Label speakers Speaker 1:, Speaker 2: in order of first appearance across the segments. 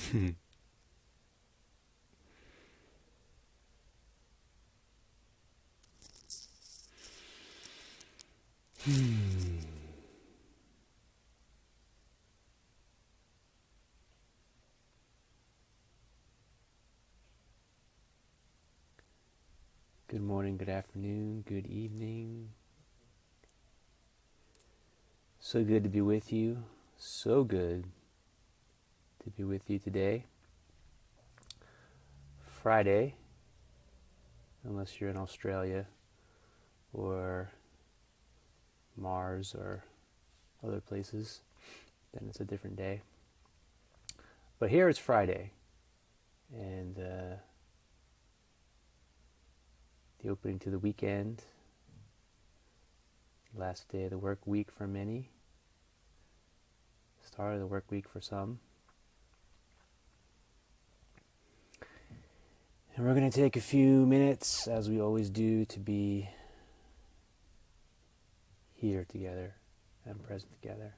Speaker 1: Good morning, good afternoon, good evening. So good to be with you. So good to be with you today. Friday, unless you're in Australia or Mars or other places, then it's a different day. But here it's Friday, and the opening to the weekend, last day of the work week for many, start of the work week for some. And we're going to take a few minutes, as we always do, to be here together and present together.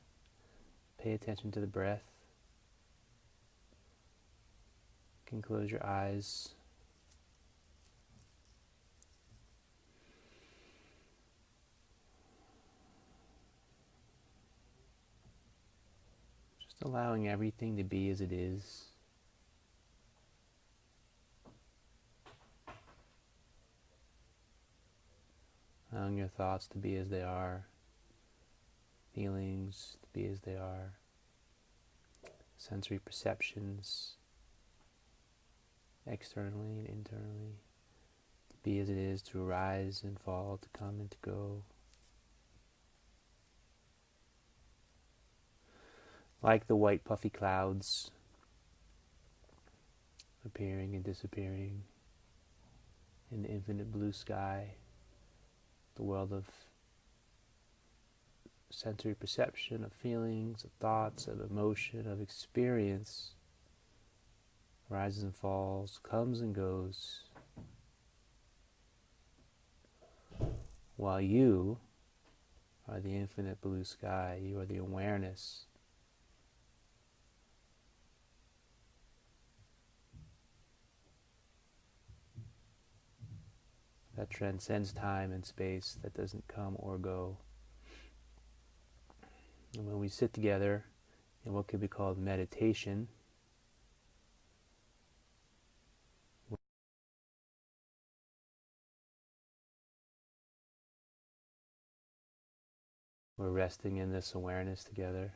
Speaker 1: Pay attention to the breath. You can close your eyes. Just allowing everything to be as it is. Allowing your thoughts to be as they are. Feelings to be as they are. Sensory perceptions, externally and internally, to be as it is, to arise and fall, to come and to go. Like the white puffy clouds appearing and disappearing in the infinite blue sky, the world of sensory perception, of feelings, of thoughts, of emotion, of experience, rises and falls, comes and goes, while you are the infinite blue sky. You are the awareness that transcends time and space, that doesn't come or go. And when we sit together in what could be called meditation, we're resting in this awareness together.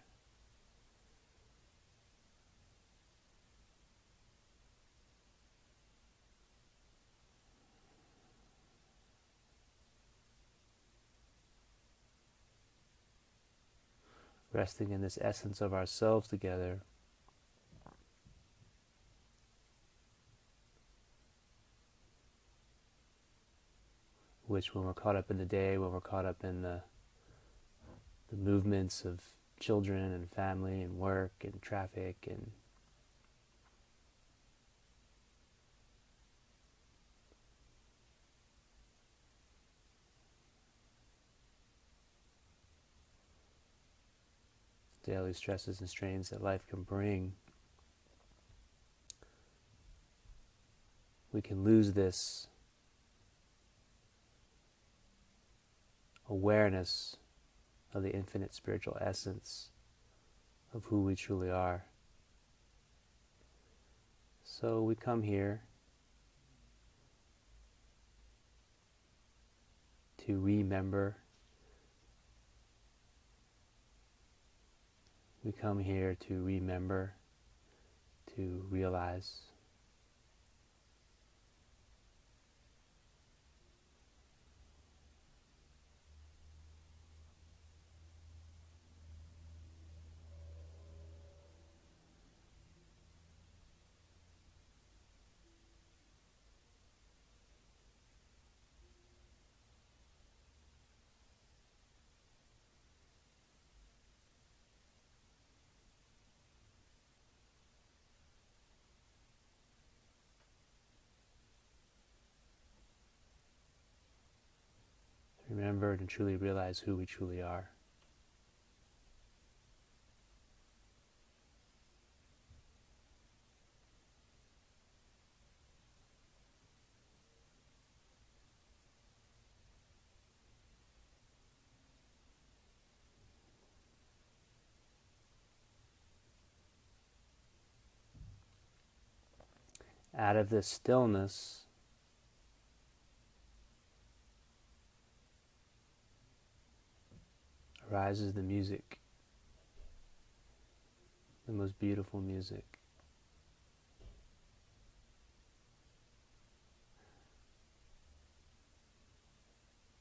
Speaker 1: Resting in this essence of ourselves together. Which, when we're caught up in the day, when we're caught up in the movements of children and family and work and traffic and daily stresses and strains that life can bring, we can lose this awareness of the infinite spiritual essence of who we truly are. So we come here to remember. We come here to remember, to realize. Remember and truly realize who we truly are. out of this stillness arises the music, the most beautiful music.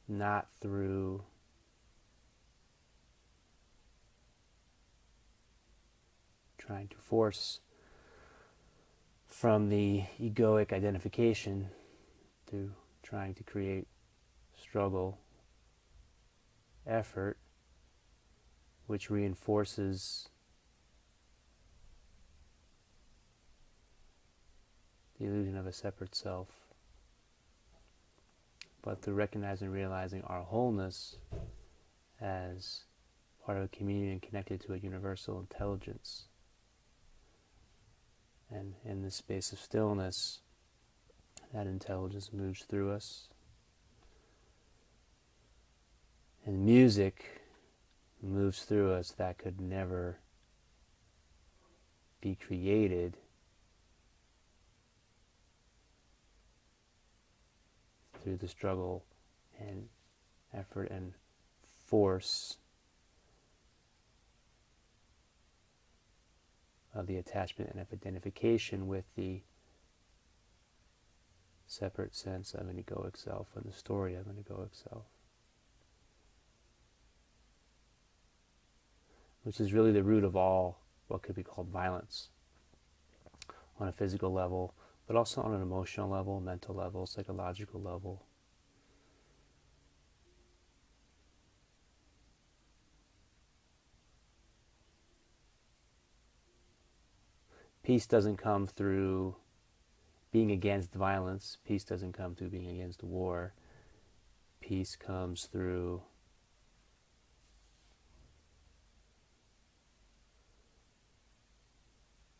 Speaker 1: Not through trying to force from the egoic identification to trying to create struggle, effort, which reinforces the illusion of a separate self. But through recognizing and realizing our wholeness as part of a community and connected to a universal intelligence. And in this space of stillness, that intelligence moves through us. And music moves through us that could never be created through the struggle and effort and force of the attachment and of identification with the separate sense of an egoic self and the story of an egoic self. Which is really the root of all what could be called violence on a physical level, but also on an emotional level, mental level, psychological level. Peace doesn't come through being against violence. Peace doesn't come through being against war. Peace comes through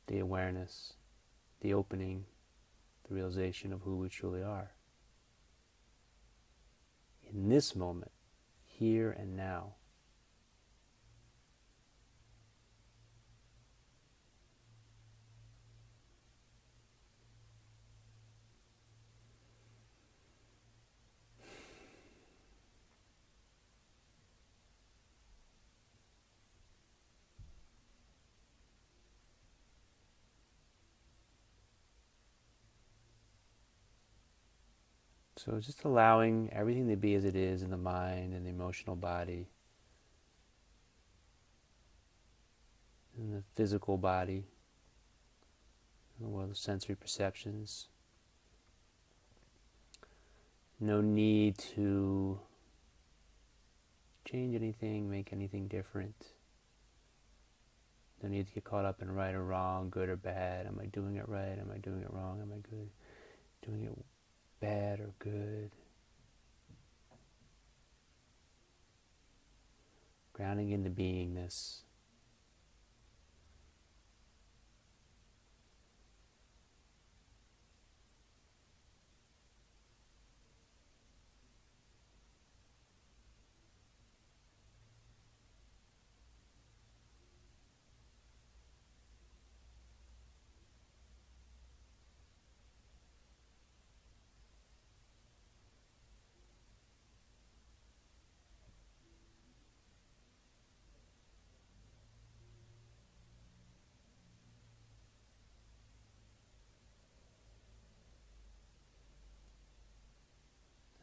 Speaker 1: the awareness, the opening, the realization of who we truly are. In this moment, here and now. So just allowing everything to be as it is in the mind and the emotional body, in the physical body, in the world of sensory perceptions. No need to change anything, make anything different. No need to get caught up in right or wrong, good or bad. Am I doing it right? Am I doing it wrong? Am I good? Doing it bad or good? Grounding into beingness.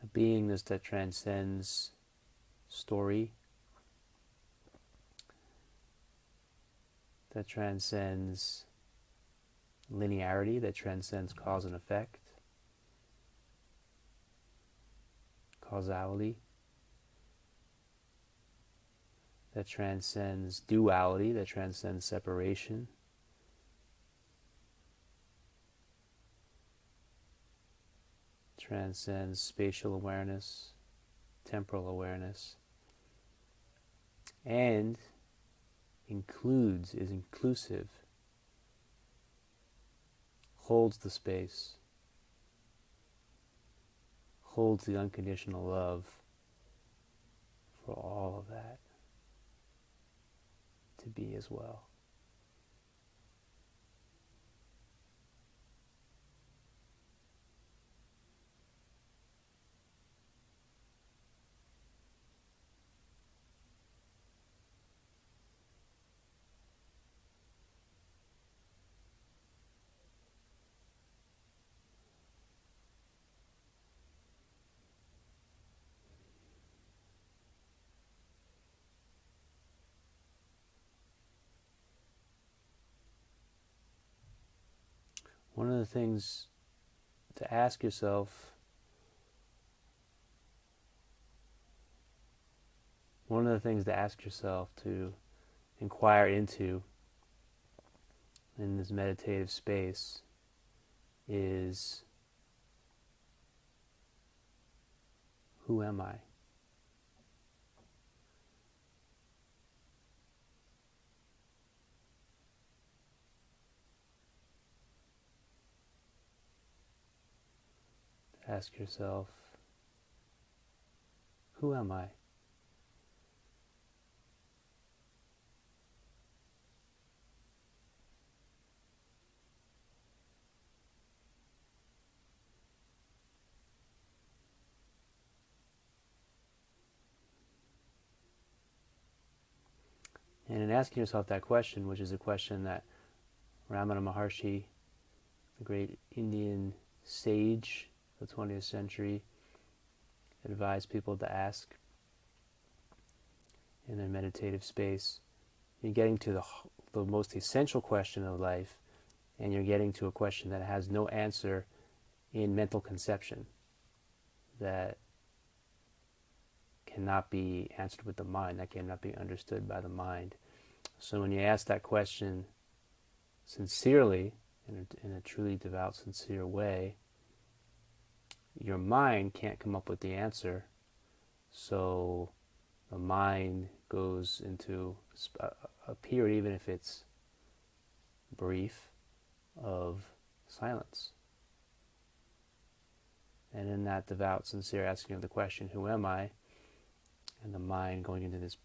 Speaker 1: A beingness that transcends story, that transcends linearity, that transcends cause and effect, causality, that transcends duality, that transcends separation, transcends spatial awareness, temporal awareness, and is inclusive, holds the space, holds the unconditional love for all of that to be as well. one of the things to ask yourself, to inquire into in this meditative space is, who am I? Ask yourself, who am I? And in asking yourself that question, which is a question that Ramana Maharshi, the great Indian sage of the 20th century, advised people to ask in their meditative space, you're getting to the most essential question of life, and you're getting to a question that has no answer in mental conception, that cannot be answered with the mind, that cannot be understood by the mind. So when you ask that question sincerely, in a truly devout, sincere way, your mind can't come up with the answer, so the mind goes into a period, even if it's brief, of silence. And in that devout, sincere asking of the question, who am I? And the mind going into this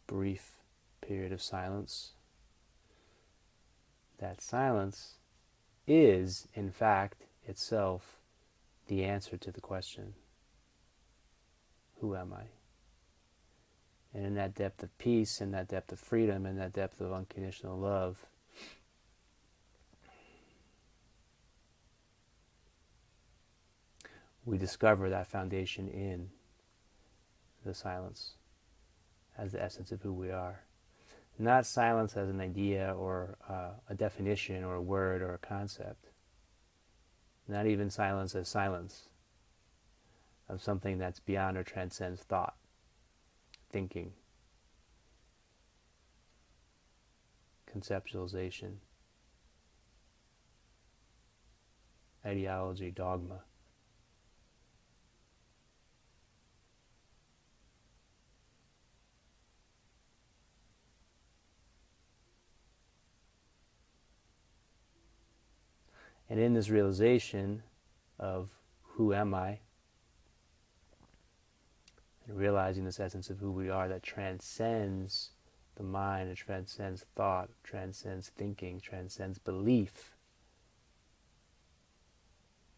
Speaker 1: brief period of silence, that silence is, in fact, itself the answer to the question, who am I? And in that depth of peace, in that depth of freedom, in that depth of unconditional love, we discover that foundation in the silence as the essence of who we are. Not silence as an idea or a definition or a word or a concept. Not even silence as silence of something that's beyond or transcends thought, thinking, conceptualization, ideology, dogma. And in this realization of who am I, and realizing this essence of who we are that transcends the mind, it transcends thought, transcends thinking, transcends belief.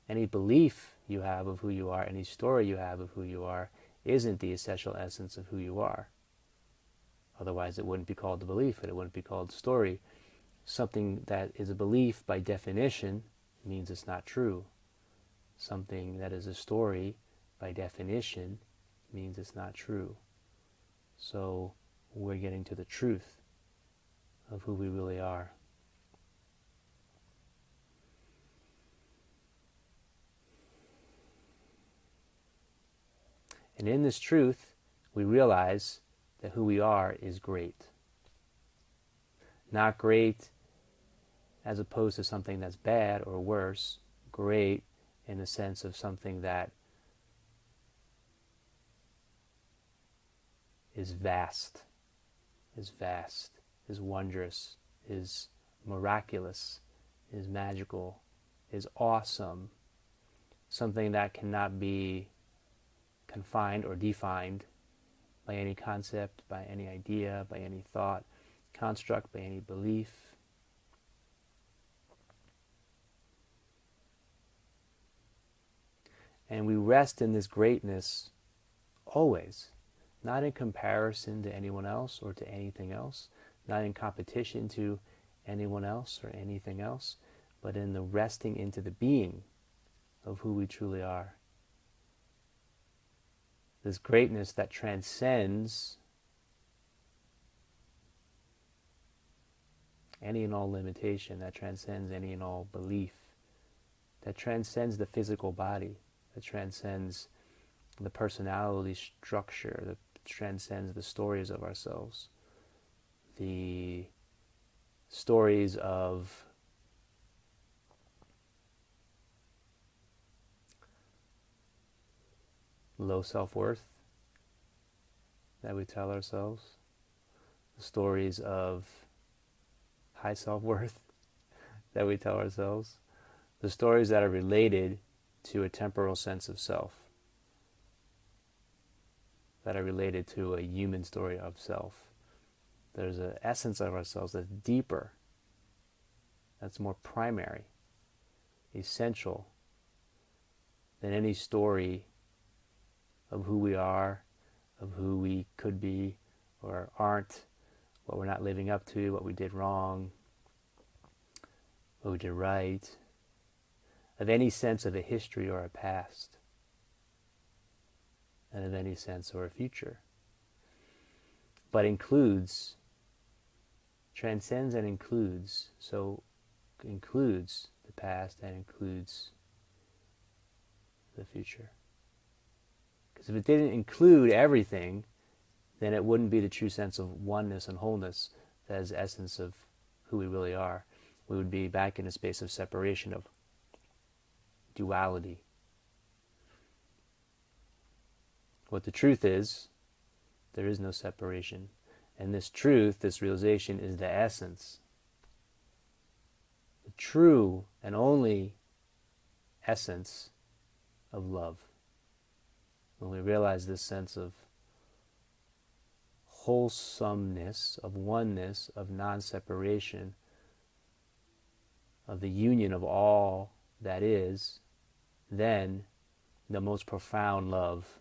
Speaker 1: Any belief you have of who you are, any story you have of who you are, isn't the essential essence of who you are. Otherwise it wouldn't be called a belief, and it wouldn't be called a story. Something that is a belief, by definition, means it's not true. Something that is a story, by definition, means it's not true. So we're getting to the truth of who we really are. And in this truth, we realize that who we are is great. Not great as opposed to something that's bad or worse, great in the sense of something that is vast, is wondrous, is miraculous, is magical, is awesome, something that cannot be confined or defined by any concept, by any idea, by any thought, construct, by any belief. And we rest in this greatness always, not in comparison to anyone else or to anything else, not in competition to anyone else or anything else, but in the resting into the being of who we truly are. This greatness that transcends any and all limitation, that transcends any and all belief, that transcends the physical body, that transcends the personality structure, that transcends the stories of ourselves, the stories of low self-worth that we tell ourselves, the stories of high self-worth that we tell ourselves, the stories that are related to a temporal sense of self, that are related to a human story of self. There's an essence of ourselves that's deeper, that's more primary, essential than any story of who we are, of who we could be or aren't, what we're not living up to, what we did wrong, what we did right, of any sense of a history or a past, and of any sense or a future. But includes, transcends and includes, so includes the past and includes the future. Because if it didn't include everything, then it wouldn't be the true sense of oneness and wholeness that is the essence of who we really are. We would be back in a space of separation, of duality. What the truth is, there is no separation. And this truth, this realization, is the essence. The true and only essence of love. When we realize this sense of wholesomeness, of oneness, of non-separation, of the union of all that is, then the most profound love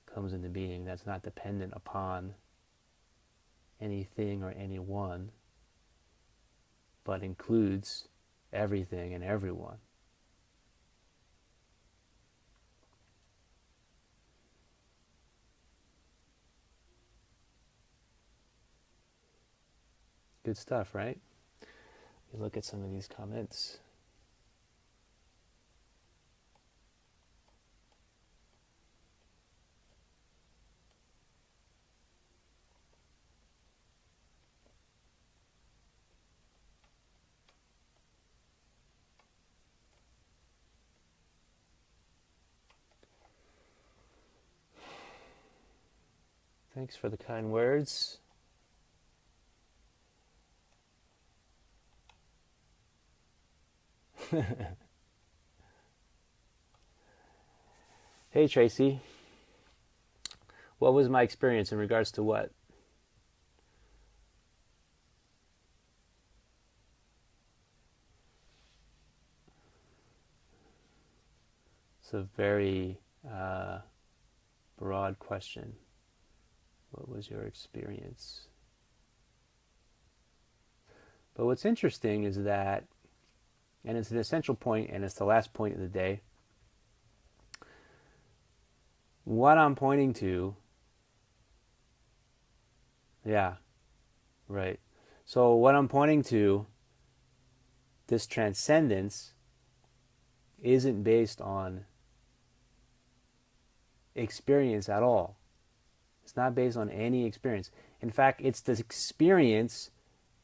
Speaker 1: comes into being that's not dependent upon anything or anyone, but includes everything and everyone. Good stuff, right? You look at some of these comments. Thanks for the kind words. Hey Tracy, what was my experience in regards to what? It's a very broad question. What was your experience? But what's interesting is that, and it's an essential point, and it's the last point of the day, what I'm pointing to, yeah, right. So what I'm pointing to, this transcendence, isn't based on experience at all. It's not based on any experience. In fact, it's the experience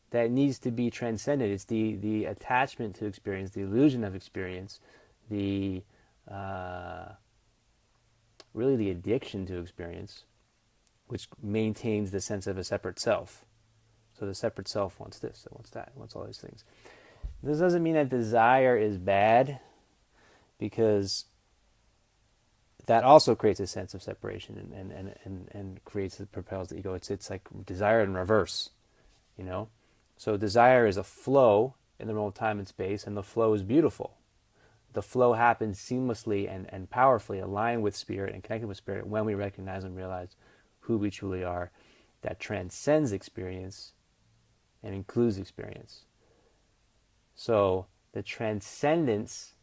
Speaker 1: that needs to be transcended. It's the attachment to experience, the illusion of experience, the really the addiction to experience, which maintains the sense of a separate self. So the separate self wants this, it wants that, it wants all these things. This doesn't mean that desire is bad, because that also creates a sense of separation and creates, propels the ego. It's like desire in reverse, you know. So desire is a flow in the realm of time and space, and the flow is beautiful. The flow happens seamlessly and powerfully, aligned with spirit and connected with spirit, when we recognize and realize who we truly are, that transcends experience and includes experience. So the transcendence,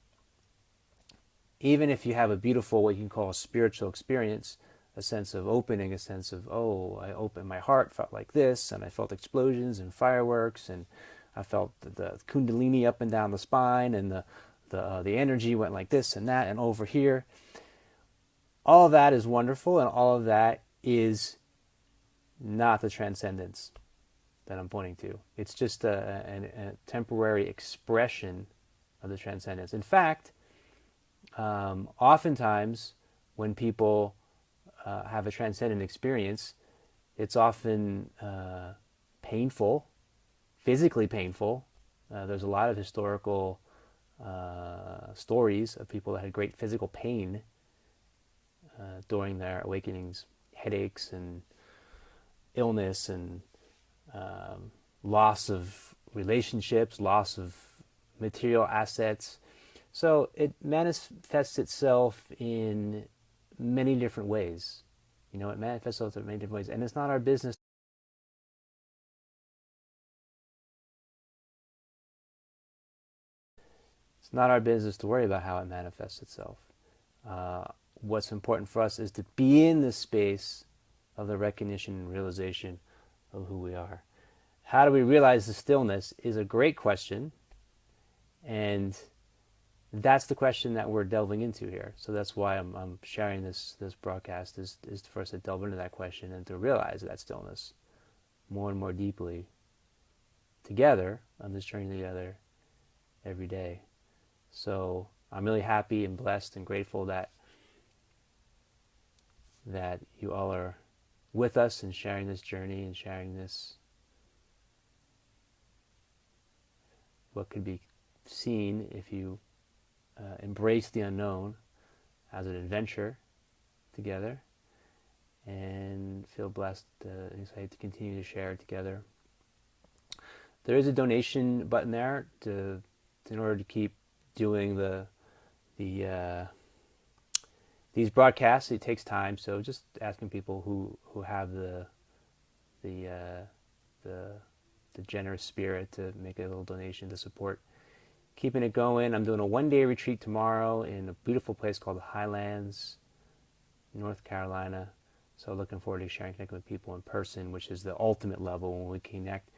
Speaker 1: even if you have a beautiful, what you can call a spiritual experience, a sense of opening, a sense of, oh, I opened my heart, felt like this, and I felt explosions and fireworks, and I felt the kundalini up and down the spine, and the the energy went like this and that and over here. All of that is wonderful, and all of that is not the transcendence that I'm pointing to. It's just a temporary expression of the transcendence. In fact, oftentimes when people have a transcendent experience, it's often painful, physically painful. There's a lot of historical stories of people that had great physical pain during their awakenings, headaches and illness and loss of relationships, loss of material assets. So it manifests itself in many different ways. It manifests itself in many different ways, and it's not our business. It's not our business to worry about how it manifests itself. What's important for us is to be in the space of the recognition and realization of who we are. How do we realize the stillness is a great question, and that's the question that we're delving into here. So that's why I'm sharing this broadcast is for us to delve into that question and to realize that stillness more and more deeply together on this journey together every day. So I'm really happy and blessed and grateful that you all are with us and sharing this journey and sharing this, what could be seen if you embrace the unknown as an adventure together, and feel blessed and excited to continue to share together. There is a donation button there in order to keep doing these broadcasts. It takes time, so just asking people who have the generous spirit to make a little donation to support keeping it going. I'm doing a one-day retreat tomorrow in a beautiful place called the Highlands, North Carolina. So looking forward to connecting with people in person, which is the ultimate level when we connect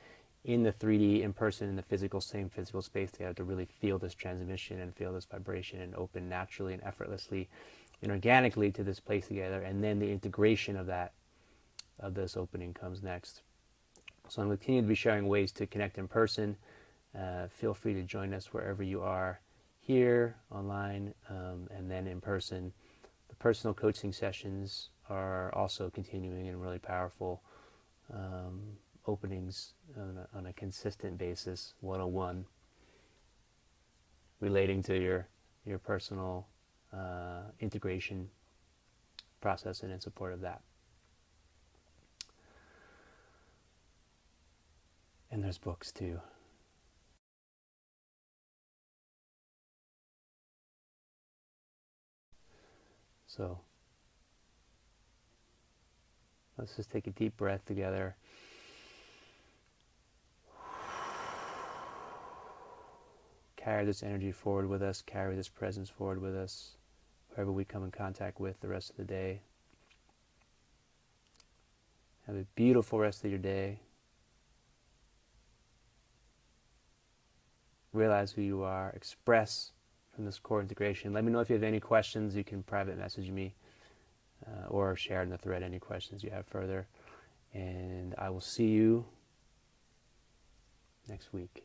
Speaker 1: in the 3D, in person, in the same physical space together, to really feel this transmission and feel this vibration and open naturally and effortlessly and organically to this place together. And then the integration of this opening comes next. So I'm going to continue to be sharing ways to connect in person. Feel free to join us wherever you are, here, online, and then in person. The personal coaching sessions are also continuing in really powerful openings on a consistent basis, one-on-one, relating to your personal integration process and in support of that. And there's books too. So let's just take a deep breath together. Carry this energy forward with us, carry this presence forward with us, whoever we come in contact with the rest of the day. Have a beautiful rest of your day. Realize who you are. Express from this core integration. Let me know if you have any questions. You can private message me or share in the thread any questions you have further. And I will see you next week.